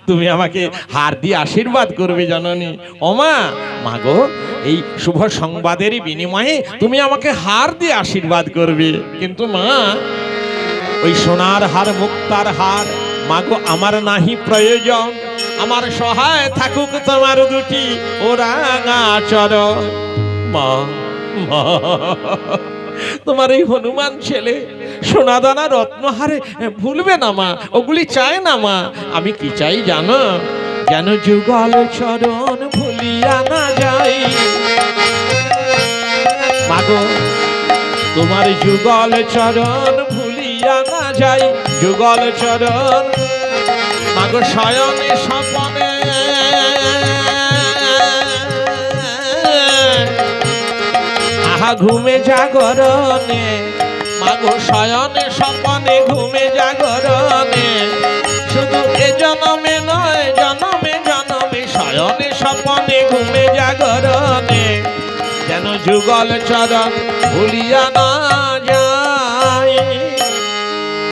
তুমি আমাকে হার দিয়ে আশীর্বাদ করবে জননী। ওমা, মাগো, এই শুভ সংবাদের বিনিময়ে তুমি আমাকে হার দিয়ে আশীর্বাদ করবে। কিন্তু মা, ওই সোনার হার, মুক্তার হার, মাগো, আমার নাহি প্রয়োজন। আমার সহায় থাকুক তোমার দুটি ও রাঙা চরণ। মা, মা, তোমার এই হনুমান ছেলে সোনাদানা রত্নহারে ভুলবে না মা, ওগুলি চায় না মা। আমি কি চাই জানো? যেন যুগল চরণ ভুলিয়া না যাই। মাগো, তোমার যুগল চরণ ভুলিয়া না যাই। যুগল চরণ মাগো, শয়নে স্বপনে আহা ঘুমে জাগরণে। মাগো, শয়নে স্বপনে ঘুমে জাগরণে। শুধু এ জনমে নয়, জনমে জনমে শয়নে স্বপনে ঘুমে জাগরণে। যেন যুগল চরণ ভুলিয়া না